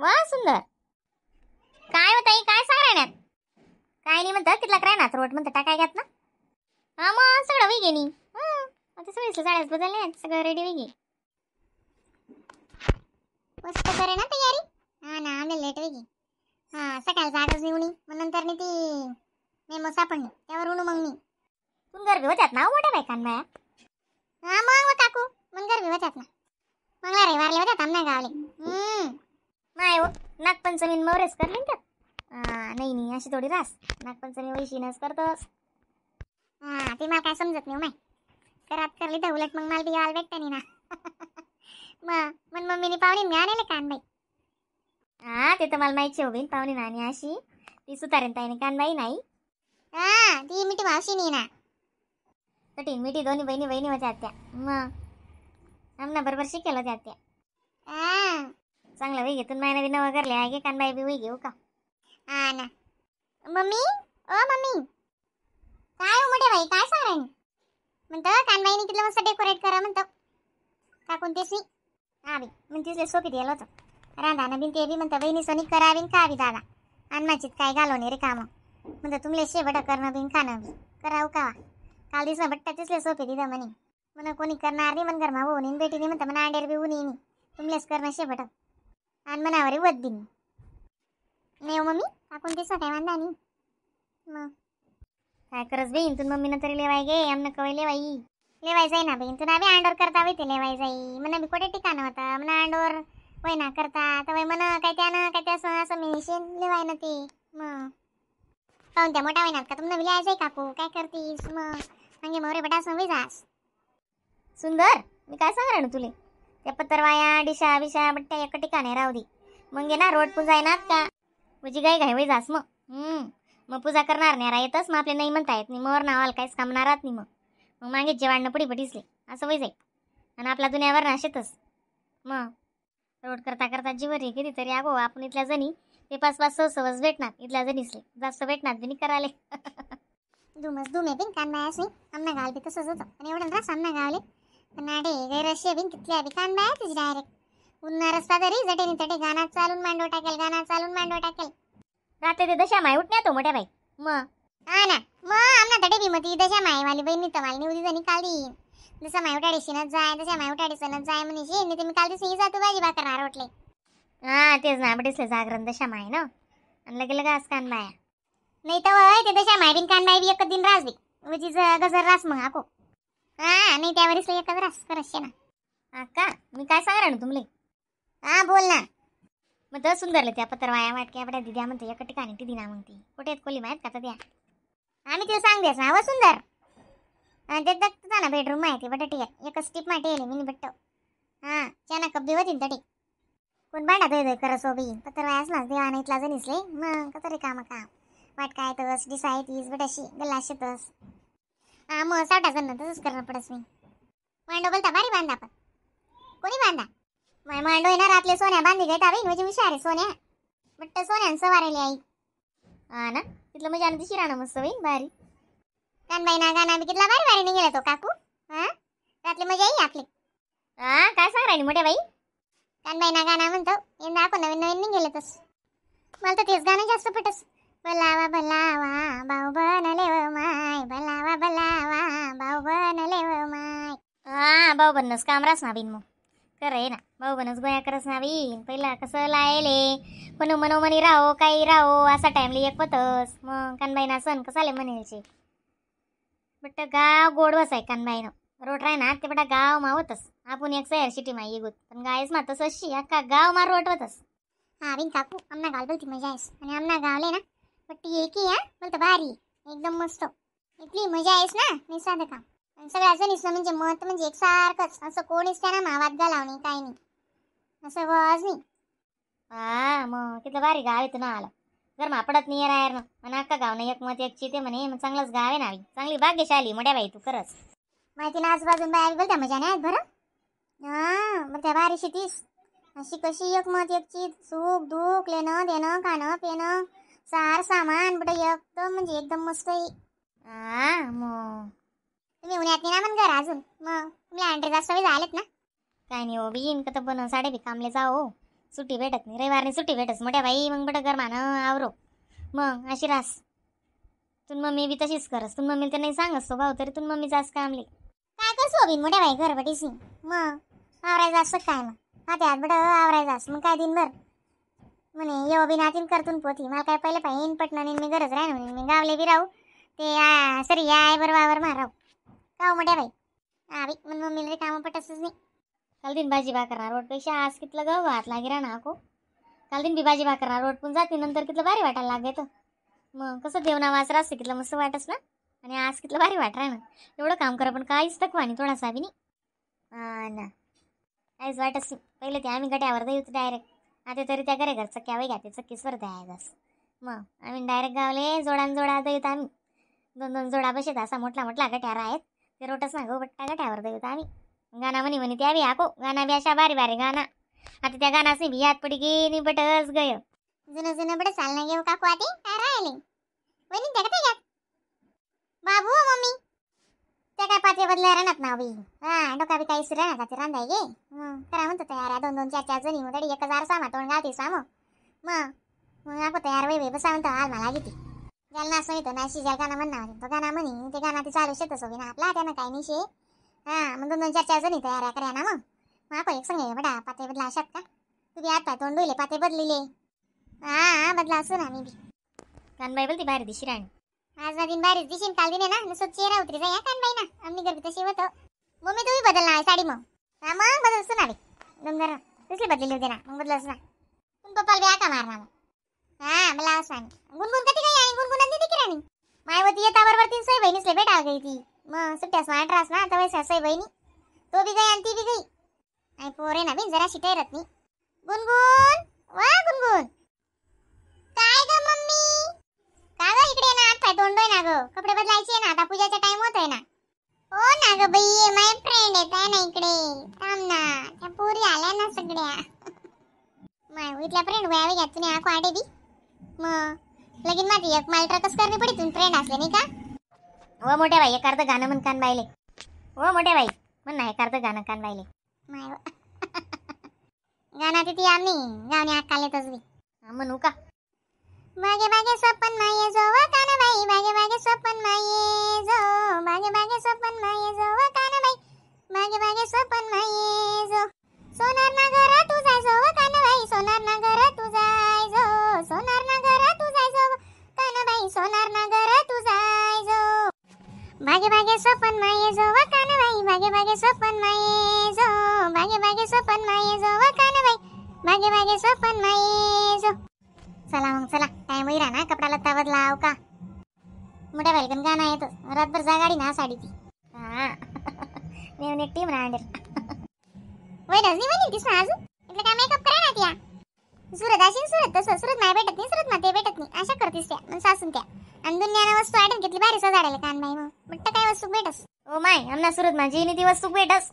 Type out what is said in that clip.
वा सुंदर. काय होत आई, काय सांग राहण्यात? काय नाही म्हणतं, कितला राहणार रोट म्हणतं टाकाय घ्यात ना. हा मग सगळं वेगे नी. आता सगळीच साड्याच बदलल्या, सगळं रेडी वेगे. मस्त करे ना तयारी. हा ना, आम्ही लेट वेगे. हा सकाळी जागच निवणी, मग नंतर नी ती मेमो सापडली, त्यावर उणू मग मी. तुम गरबी होत्यात ना मोठ्या बायकां बाया. हा मग काकू, मग गरबी होत्यात ना. मंगळवार रविवारले होत्यात आमना गावले. नाही हो, नागपंचमी मवरेच करली ना. नाही नाही, अशी थोडी रास. नागपंचमी वैशीनच करतोस. हा ते मला काय समजत नाही माय. करात करली तर उलट मग मला बी यायला भेटतं नाही ना. मग मम्मीने पाहुणे मी आणले कानबाई. हा ते तर मला माहिती आहे बहीण, पाहुणे नाणी अशी ती सुतारेन ताईने कानबाई नाही. हा ती मिठी मावशी नाही ना. कठीण मिठी दोन्ही बहिणी बहिणी होत्या त्या. मग आमना बरोबर शिकेल होत्या त्या. चांगलं वही घेतून मायना बी नवं करले आहे गे कानबाई बी वही घेऊ का. हा ना. मम्मी ओ मम्मी, काय हो मोठे बाई काय सांग राहिनी? म्हणतं कानबाईने किती मस्त डेकोरेट करा म्हणतं. का कोणतेच नाही. हा बी मग तिसले सोपी दिलं होतं रांधाना बिन ते बी म्हणतं बहिणी सोनी करावीन का बी दादा अनमाचित काय घालवणे रे कामं म्हणतं तुमले शेबटा करणं बिन खाणं बी करावं का. काल दिवसा बट्टा तिसले सोपे दिलं म्हणे. म्हणा कोणी करणार नाही मन घर मा भाऊनी बेटीने म्हणतं म्हणा अंडेर बी उनी नाही तुमलेच करणं शेबट आणि मनावर वत बी नाही. हो मम्मी टाकून तिसं काय वांधा नाही. मग काय करस बहीण तू मम्मीनं तरी लेवाय गे आमनं कवय लेवाय जाई ना बहीण तू ना बी अंडोर करता होय ते लेवाय जाई म्हणा बी कोठे ठिकाणं होता म्हणा अंडोर वय ना करता तर वय म्हणा काय त्यानं काय त्या असं मिशन लेवाय ना ते. मग पाहून त्या मोठ्या वयनात का तुम्हाला लिहायचं आहे काकू काय करतीस. मग म्हणजे मोरे बटा समवी जास सुंदर. मी काय सांग ना तुले त्या पत्तरवाया डिशा बिशा बट्ट्या एका ठिकाणी राहू दे मग ना रोड पूजा येणार का तुझी गाय घाई वय जास. मग पूजा करणार नाही येतच मग आपले नाही म्हणता येत नाही मोर नावाला काहीच कामणार नाही. मग मागे जेवाणं पुढे पटिसले असं वय जाई आणि आपला दुनियावर नाशेतच. मग रोड करता करता जीवर आहे कितीतरी अगो आपण इथल्या जणी ते 5-5 सहज भेटणार इथल्या जणीसले जास्त भेटणार बिनी कराले. दुमस दुमे बिन कान बायास नाही आमना गाल बी तसंच होतं पण एवढं रास आमना गावले पण नाडे गैरशी बिन तिथल्या बी कान बाया तुझी डायरेक्ट उन्हा रस्ता तरी जटेनी तटे गाणं चालून मांडव टाकेल रात्री ते दशा माय उठण्या तो मोठ्या बाई. मग हा ना मग आमना तटे बी मती दशा मायवाली बहिणी तर मला निवडी जणी काल दी जसा माय उठाडीशीनच जाय तशा माय उठाडीसनच जाय म्हणीशी नाही तर मी काल दिवशी जातो भाजी भाकर रोटले. हा तेच ना बटीसले जागरण दशा माय ना आणि लगे लगे आज कान बाया नाही तर वय ते दशा माय बिन कान बाय बी एक दिन रास बी उजीच गजर रास मग आको. हा नाही त्यावरीस एकच रास करशे ना. हा का मी काय सांगणार ना तुमले. हा बोल ना. मग तर सुंदरले त्या पत्रवाया वाटक्या बड्या दिद्या म्हणते एका ठिकाणी ती दिना म्हणते कुठे खोली माहीत का तर द्या आम्ही तिला सांग द्यास ना व सुंदर ते दत्तचा ना बेडरूम माहिती बटाटी एकच टिप माहिती येईल मिनी बट्ट. हा चाना कब्बी होती तटी कोण भांडा दे कर सोबी पत्रवायास ना देवा नाहीतला जणीसले मग कतरी काम वाट काय तस डिसाय तीस बटाशी गल्ला शेतस. हा मग 60 जण तसंच करणं पडस मी मांडो बोलता भारी बांधा पण कोणी बांधा माय मांडोय ना रातले सोन्या बांधी घेता बाई म्हणजे हुशार सोन्या बट्ट सोन्यान सवारेली आई. हा ना तिथलं म्हणजे आणि दिशी राहणं मस्त बाई भारी कानबाई ना गाणं बी कितला भारी भारी निघेला तो काकू. हा रातले मजा येई आपली. हा काय सांग राहिली मोठ्या बाई कानबाई ना गाणं म्हणतो यंदा आपण नवीन नवीन निघेले तस मला तर तेच गाणं जास्त पटस. भलावा भलावा भाऊ बनले व माय भलावा भलावा भाऊ बनले व माय. हा भाऊ बनस काम रास ना बिन मग कर आहे ना भाऊ बनस गोया करस ना बिन पहिला कसं लायले पण मनोमनी राहो काही राहो असा टाइमली एक पतस. मग कानबाई ना सण कसाले म्हणायचे बट गाव गोड वसाय कानबाईनं रोट राय ना ते बटा गाव मा होतस आपण एक शहर सिटी मा येगोत पण गायस मा तसं अख्खा गाव मा रोट होतस. हा बिन काकू आमना गाल बोलती मजा आहेस आणि आमना गावले ना पट्टी एकी या बोलतं भारी एकदम मस्त इतली मजा आहेस ना नाही साधं काम सगळ्या जणीस ना म्हणजे मत म्हणजे एक सारखंच असं कोणीच त्यांना मावात घालावणे काही नाही असं वाज नाही. हा मग किती भारी गाव येतं ना आला जर मा पडत नाही रायर ना आणि अख्खा गाव ना एक मत एक चिते म्हणे मग चांगलंच गाव आहे ना चांगली भाग्यशाली मोठ्या बाई तू खरंच माहिती ना आजूबाजून बाहेर बोलत्या मजा नाही बरं. हा मग त्या भारी शितीस अशी कशी एक मत एक चीज सुख दुःख लेणं देणं खाणं पिणं सार सामान बट एकदम म्हणजे एकदम मस्त आहे. हा मग तुम्ही उन्हात नाही ना मन घर अजून मग तुम्ही अंडे जास्त वेळ झालेत ना काय नाही हो बीन का तर पण साडे बी कामले जाओ सुट्टी भेटत नाही, रविवारने सुट्टी भेटच मोठ्या बाई. मग बट गरमानं आवरो मग अशी रास. तुम मम्मी बी तशीच करस. तुम मम्मीला तर नाही सांगस तो भाऊ, तरी तुम मम्मी जास कामली. काय करसो बिन मोठ्या बाई घर बटीसी. मग आवरायचं असं काय मग हाते हात बट आवरायचं असं मग काय दिनभर म्हणे येऊ बी नातीन करतून पोती. मला काय पहिलं पाहिजे पटणं नाही, मी गरज राह म्हणे. मी गावले बी राहू ते सरी याय बरोबर माराव का मोठ्या बाई. बी मग मम्मीला कामं पटतच नाही. काल दिन भाजी भाकरणार रोडपेक्षा आज कितलं गं भात लागे राहा ना को. काल दिन बी भाजी भाकरणार रोड पण जाते नंतर कितलं भारी वाटायला लागेल. मग कसं देवना वाचरा असते कितलं मस्त वाटस ना. आणि आज कितलं भारी वाट राहा ना. एवढं काम करा पण काहीच तकवानी थोडासा बी नाही ना. काहीच वाटच नाही. पहिले ते आम्ही गट्यावर जाऊ डायरेक्ट. आता तरी त्या घरे घर चक्क्या वय घ्या चक्कीसवर द्यायलाच. मग आम्ही डायरेक्ट गावले जोडा देत आम्ही. 2-2 जोडा बसेत असा मोठला गट्यावर आहेत. ते रोटच ना गो बट्टा गट्यावर देत आम्ही. गाणा म्हणी त्या बी हाको गाणा बी अशा बारी बारी गाणा. आता त्या गाणाच नाही भियात पडी गेली बटच गय. जुनं बट चालना घेऊ काकू आधी काय राहिले वहिनी त्या का त्यात बाबू मम्मी त्या काय पाते बदल्या राहणार ना बी. डोका बी काही राहणार जाते रांधाय गे. करा म्हणतो तयार 2-2 4-4 जणी मग तरी 1000 सामा तोंड गावते सामो. मग आपण तयार वय बसा म्हणतो आज मला घेते ज्याला असं येतो ना शिजाल गाणं म्हणणार तो गाणा म्हणे ते गाणं ते चालू शेतच होई ना आपला त्यानं काही नाही शे. मग 2-2 4-4 जणी तयार करा ना. मग आपण एक सांगे बडा पाते बदला अशात का तू बी आता तोंड धुले पाते बदलिले. बदला असू ना मी बी कानबाई बोलती बाहेर दिशी राणी. आज ना दिन बाहेर दिशीन काल दिन आहे ना नुसतं चेहरा उतरी जाय कानबाई ना. आम्ही गर्दी तशी होतं मम्मी तुम्ही बदल ना साडी मग मग बदल असू ना बी 2 जरा दुसरी बदलेली होती ना मग बदलच ना. तुम पप्पाला बी आका मारना मग मला असं गुणगुण कधी काही आणि गुणगुण दिली की राणी मायवती येता बरोबर 3 सई बहिणीसले भेटायला गई ती. मग सुट्ट्यास 18 ना तर वैसा सई बहिणी तो बी गई आणि ती बी गई. आणि पोरे ना बी जरा शिटाई रत नाही. गुणगुण वा गुणगुण काय ग मम्मी का ग इकडे ना हात पाय तोंडोय ना ग कपडे बदलायचे ना आता पूजाचा टाइम होतोय ना. हो ना ग बाई माय फ्रेंड येत आहे ना इकडे थांब ना त्या पोरी आल्या ना सगळ्या. माय इथल्या फ्रेंड वयावे घ्या तुम्ही आको आडे बी. मग लगीन माझी एक माल ट्रकच करणे पडी तुम्ही फ्रेंड असले नाही का. हो मोठ्या बाई एक अर्ध गाणं म्हण कान बाईले. हो मोठ्या बाई म्हण ना एक अर्ध गाणं कान बाईले. माय गाणं तिथे आम्ही गावने हाकाले तसबी म्हणू का. बागे बागे स्वप्न माये जो व कानबाई बागे बागे स्वप्न माये जो बागे बागे स्वप्न माये जो व कानबाई बागे बागे स्वप्न माये जो सोनार ना घर तू जाय जो व कानबाई सोनार ना घर तू जाय जो सोनार ना घर तू जाय जो कानबाई सोनार ना घर तू जाय जो बागे बागे स्वप्न माये जो व कानबाई बागे बागे स्वप्न माये जो बागे बागे स्वप्न माये जो व कानबाई बागे बागे स्वप्न माये जो. चला मग चला टाइम होई ना कपडा लत्ता बदलाव का. मोठ्या बालकन गाणं येतं रातभर जा गाडी ना साडी ती. नेऊन एक टीम रांडेल वय रजनी बनी तीस ना अजून इथलं काय मेकअप करा ना त्या. सुरत असेल सुरत तसं सुरत नाही भेटत नाही सुरत मध्ये भेटत नाही अशा करतीस त्या मग सासून त्या. आणि दुनियाना वस्तू आठवण घेतली भारी सजाडायला कान बाई मग बट्ट काय वस्तू भेटस. ओ माय आमना सुरत माझी ती वस्तू भेटस.